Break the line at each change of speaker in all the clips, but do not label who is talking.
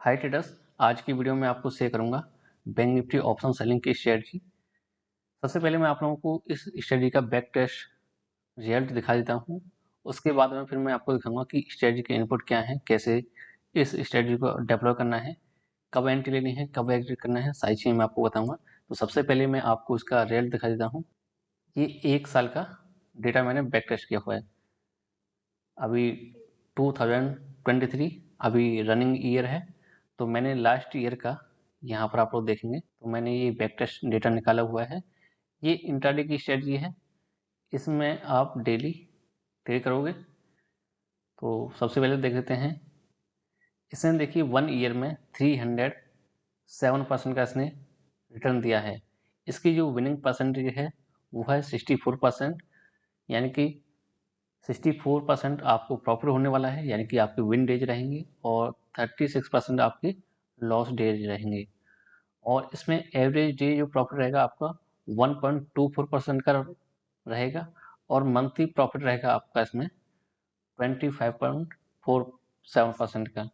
हाय traders, आज की video में आपको शेयर करूंगा बैंक निफ्टी ऑप्शन सेलिंग की स्ट्रेटजी। सबसे पहले मैं आप लोगों को इस स्ट्रेटजी का बैक टेस्ट रिजल्ट दिखा देता हूं। उसके बाद में फिर मैं आपको दिखाऊंगा कि स्ट्रेटजी के इनपुट क्या हैं, कैसे इस स्ट्रेटजी को डेवलप करना है, कब एंट्री लेनी है, कब एग्जिट करना है, सारी चीज़ें मैं आपको बताऊंगा। तो सबसे पहले मैं आपको इसका रिजल्ट दिखा देता हूँ। ये 1 साल का डेटा मैंने बैक टेस्ट किया हुआ है। अभी 2023 अभी रनिंग ईयर है, तो मैंने लास्ट ईयर का यहाँ पर आप लोग देखेंगे तो मैंने ये बैक टेस्ट डेटा निकाला हुआ है। ये इंट्राडे की स्ट्रेटजी है, इसमें आप डेली ट्रेड करोगे। तो सबसे पहले देख लेते हैं। इसने देखिए 1 ईयर में 307% का इसने रिटर्न दिया है। इसकी जो विनिंग परसेंटेज है वो है 64%, यानी कि 64% आपको प्रॉफिट होने वाला है, यानी कि आपके विन डेज रहेंगे, और 36% आपके लॉस डेज रहेंगे। और इसमें एवरेज डे जो प्रॉफिट रहेगा आपका 1.24% का रहेगा, और मंथली प्रॉफिट रहेगा आपका इसमें 25.47% का।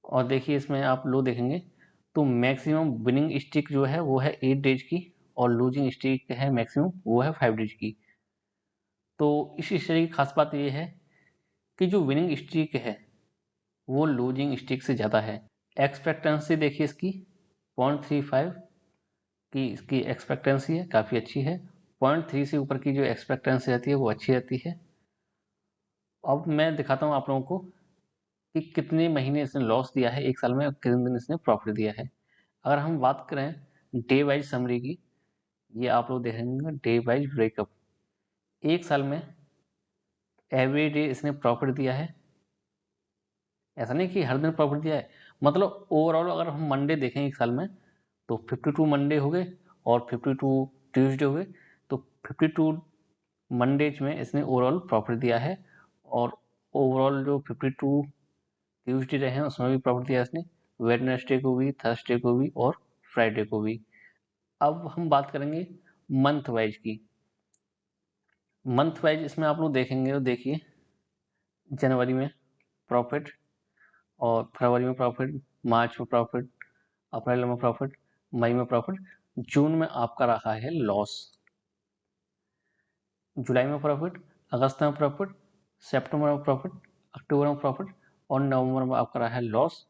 और देखिए इसमें आप लो देखेंगे तो मैक्सिमम विनिंग स्ट्रीक जो है वो है 8 डेज की, और लूजिंग स्ट्रीक है मैक्सिमम वो है 5 डेज की। तो इस स्ट्रेटजी की खास बात ये है कि जो विनिंग स्ट्रीक है वो लूजिंग स्ट्रीक से ज़्यादा है। एक्सपेक्टेंसी देखिए इसकी 0.35 की इसकी एक्सपेक्टेंसी है, काफ़ी अच्छी है। 0.3 से ऊपर की जो एक्सपेक्टेंसी रहती है वो अच्छी रहती है। अब मैं दिखाता हूँ आप लोगों को कि कितने महीने इसने लॉस दिया है एक साल में और कितने दिन इसने प्रॉफिट दिया है। अगर हम बात करें डे वाइज समरी की, ये आप लोग देखेंगे डे वाइज ब्रेकअप। एक साल में एवरी डे इसने प्रॉफिट दिया है, ऐसा नहीं कि हर दिन प्रॉफिट दिया है। मतलब ओवरऑल अगर हम मंडे देखें एक साल में तो 52 मंडे हो गए और 52 ट्यूसडे हो गए, तो 52 मंडेज में इसने ओवरऑल प्रॉफिट दिया है। और ओवरऑल जो 52 ट्यूसडे रहे हैं उसमें भी प्रॉफिट दिया इसने, वेडनेसडे को भी, थर्सडे को भी और फ्राइडे को भी। अब हम बात करेंगे मंथ वाइज की। मंथ वाइज इसमें आप लोग देखेंगे तो देखिए जनवरी में प्रॉफिट, और फरवरी में प्रॉफिट, मार्च में प्रॉफिट, अप्रैल में प्रॉफिट, मई में प्रॉफिट, जून में आपका रहा है लॉस, जुलाई में प्रॉफिट, अगस्त में प्रॉफिट, सितंबर में प्रॉफिट, अक्टूबर में प्रॉफिट, और नवंबर में आपका रहा है लॉस,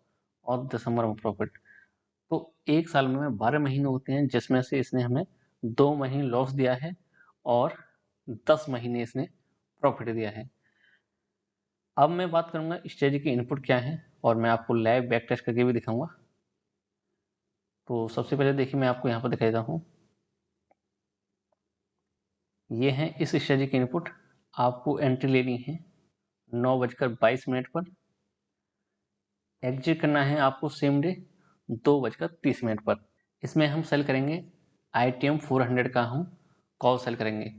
और दिसंबर में प्रॉफिट। तो एक साल में 12 महीने होते हैं, जिसमें से इसने हमें 2 महीने लॉस दिया है और 10 महीने इसने प्रॉफिट दिया है। अब मैं बात करूंगा स्ट्रेटजी के इनपुट क्या है, और मैं आपको लाइव बैक टेस्ट करके भी दिखाऊंगा। तो सबसे पहले देखिए मैं आपको यहाँ पर दिखा देता हूँ। ये हैं इस स्ट्रेटजी के इनपुट। आपको एंट्री लेनी है 9:22 पर, एग्जिट करना है आपको सेम डे 2:30 पर। इसमें हम सेल करेंगे ITM 400 का हम कॉल सेल करेंगे।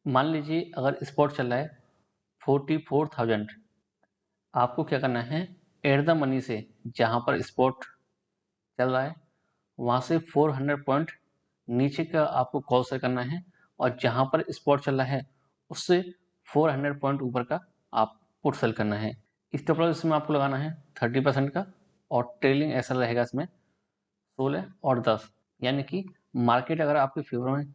मान लीजिए अगर स्पॉट चल रहा है 44,000, आपको क्या करना है, एट द मनी से जहाँ पर स्पॉट चल रहा है वहाँ से 400 पॉइंट नीचे का आपको कॉल सेल करना है, और जहाँ पर स्पॉट चल रहा है उससे 400 पॉइंट ऊपर का आप पुट सेल करना है। स्टॉप लॉस इसमें आपको लगाना है 30% का, और ट्रेलिंग ऐसा रहेगा इसमें 16 और 10, यानी कि मार्केट अगर आपके फेवर में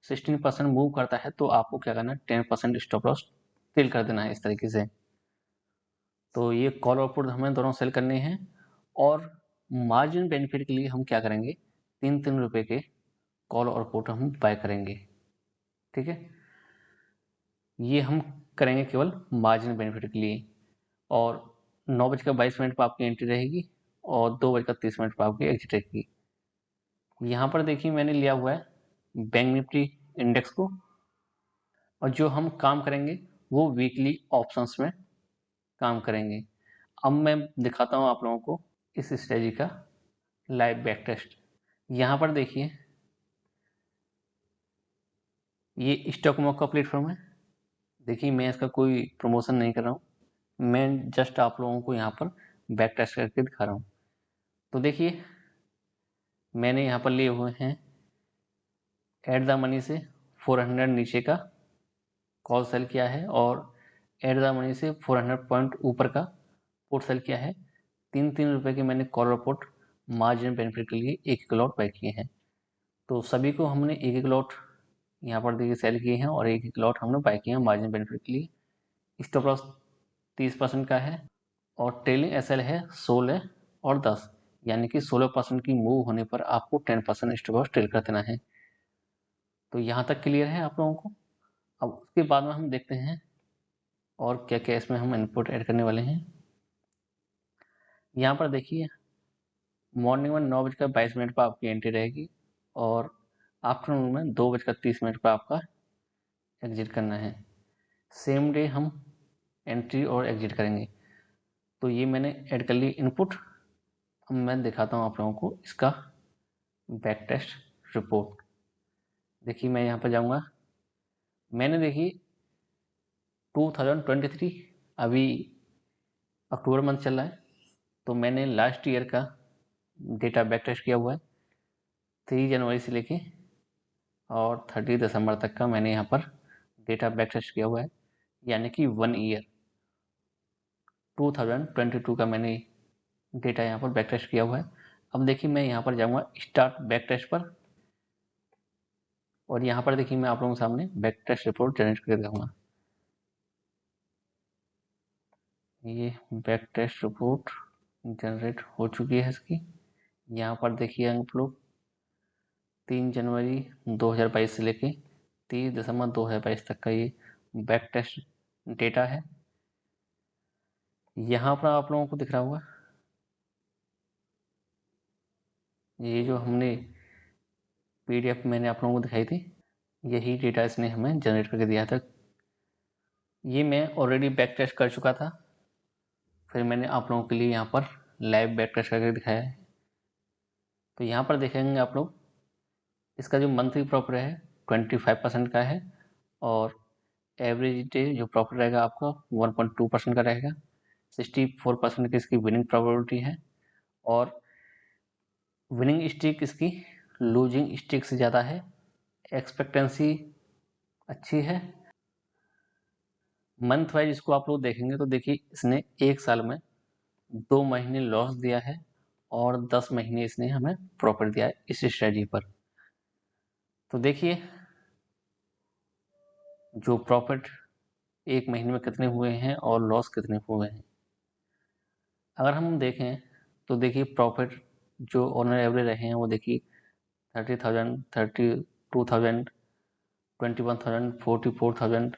16% मूव करता है तो आपको क्या करना है, 10% स्टॉप लॉस सेल कर देना है इस तरीके से। तो ये कॉल और पुट हमें दोनों सेल करने हैं, और मार्जिन बेनिफिट के लिए हम क्या करेंगे, 3-3 रुपए के कॉल और पुट हम बाय करेंगे। ठीक है, ये हम करेंगे केवल मार्जिन बेनिफिट के लिए। और 9:22 पर आपकी एंट्री रहेगी, और 2:30 पर आपकी एग्जिट रहेगी। यहाँ पर देखिए मैंने लिया हुआ है बैंक निफ्टी इंडेक्स को, और जो हम काम करेंगे वो वीकली ऑप्शंस में काम करेंगे। अब मैं दिखाता हूँ आप लोगों को इस स्ट्रेटजी का लाइव बैक टेस्ट। यहाँ पर देखिए ये स्टॉक मॉक का प्लेटफॉर्म है। देखिए मैं इसका कोई प्रमोशन नहीं कर रहा हूँ, मैं जस्ट आप लोगों को यहाँ पर बैक टेस्ट करके दिखा रहा हूँ। तो देखिए मैंने यहाँ पर लिए हुए हैं एट द मनी से 400 नीचे का कॉल सेल किया है, और एट द मनी से 400 पॉइंट ऊपर का पुट सेल किया है ₹3-3 के मैंने कॉल रिपोर्ट मार्जिन बेनिफिट के लिए एक लॉट बाय किए हैं। तो सभी को हमने एक लॉट यहाँ पर देखिए सेल किए हैं और एक लॉट हमने बाय किए हैं मार्जिन बेनिफिट के लिए। स्टॉप लॉस 30% का है और ट्रेलिंग एसएल है 16 और 10, यानी कि 16% की मूव होने पर आपको 10% स्टॉप लॉस ट्रेल कर देना है। तो यहाँ तक क्लियर है आप लोगों को। अब उसके बाद में हम देखते हैं और क्या क्या इसमें हम इनपुट ऐड करने वाले हैं। यहाँ पर देखिए मॉर्निंग में 9:22 पर आपकी एंट्री रहेगी और आफ्टरनून में 2:30 पर आपका एग्जिट करना है। सेम डे हम एंट्री और एग्जिट करेंगे। तो ये मैंने ऐड कर ली इनपुट। अब मैं दिखाता हूँ आप लोगों को इसका बैक टेस्ट रिपोर्ट। देखिए मैं यहाँ पर जाऊँगा, मैंने देखी 2023 अभी अक्टूबर मंथ चल रहा है, तो मैंने लास्ट ईयर का डेटा बैक टेस्ट किया हुआ है 3 जनवरी से लेके और 30 दिसंबर तक का मैंने यहाँ पर डेटा बैक टेस्ट किया हुआ है, यानी कि 1 ईयर 2022 का मैंने डेटा यहाँ पर बैक टेस्ट किया हुआ है। अब देखिए मैं यहाँ पर जाऊँगा स्टार्ट बैक टेस्ट पर और यहाँ पर देखिए मैं आप लोगों के सामने बैक टेस्ट रिपोर्ट जनरेट करके दिखाऊंगा। ये बैक टेस्ट रिपोर्ट जनरेट हो चुकी है इसकी। यहाँ पर देखिए आप लोग 3 जनवरी 2022 से लेके 30 दिसंबर 2022 तक का ये बैक टेस्ट डेटा है। यहाँ पर आप लोगों को दिख रहा होगा ये जो हमने पीडीएफ मैंने आप लोगों को दिखाई थी, यही डेटा इसने हमें जनरेट करके दिया था। ये मैं ऑलरेडी बैक टेस्ट कर चुका था, फिर मैंने आप लोगों के लिए यहाँ पर लाइव बैक टेस्ट करके दिखाया है। तो यहाँ पर देखेंगे आप लोग इसका जो मंथली प्रॉफिट है 25% का है और एवरेज डे जो प्रॉफिट रहेगा आपका 1.2% का रहेगा। 64% की इसकी विनिंग प्रोबेबिलिटी है और विनिंग स्ट्रीक इसकी लूजिंग स्ट्रीक से ज़्यादा है। एक्सपेक्टेंसी अच्छी है। मंथ वाइज इसको आप लोग देखेंगे तो देखिए इसने एक साल में 2 महीने लॉस दिया है और 10 महीने इसने हमें प्रॉफिट दिया है इस स्ट्रेटजी पर। तो देखिए जो प्रॉफिट एक महीने में कितने हुए हैं और लॉस कितने हुए हैं। अगर हम देखें तो देखिए प्रॉफिट जो ऑन एवरेज रहे हैं वो देखिए 30,000, 32,000, 21,000, 44,000,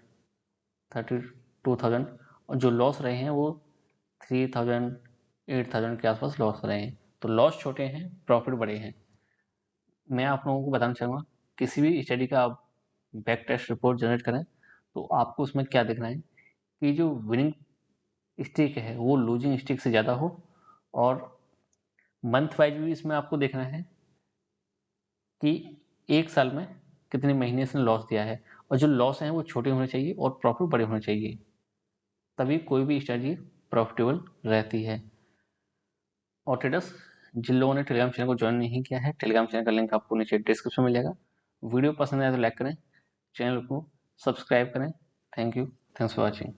32,000 और जो लॉस रहे हैं वो 3,000, 8,000 के आसपास लॉस रहे हैं। तो लॉस छोटे हैं, प्रॉफिट बड़े हैं। मैं आप लोगों को बताना चाहूँगा किसी भी स्टडी का आप बैक टेस्ट रिपोर्ट जनरेट करें तो आपको उसमें क्या देखना है कि जो विनिंग स्ट्रीक है वो लूजिंग स्ट्रीक से ज़्यादा हो और मंथ वाइज भी इसमें आपको देखना है कि एक साल में कितने महीने इसने लॉस दिया है और जो लॉस हैं वो छोटे होने चाहिए और प्रॉफिट बड़े होने चाहिए, तभी कोई भी स्ट्रेटजी प्रॉफिटेबल रहती है। और ट्रेडर्स जिन लोगों ने टेलीग्राम चैनल को ज्वाइन नहीं किया है, टेलीग्राम चैनल का लिंक आपको नीचे डिस्क्रिप्शन में मिलेगा। वीडियो पसंद आए तो लाइक करें, चैनल को सब्सक्राइब करें। Thank you, thanks for watching.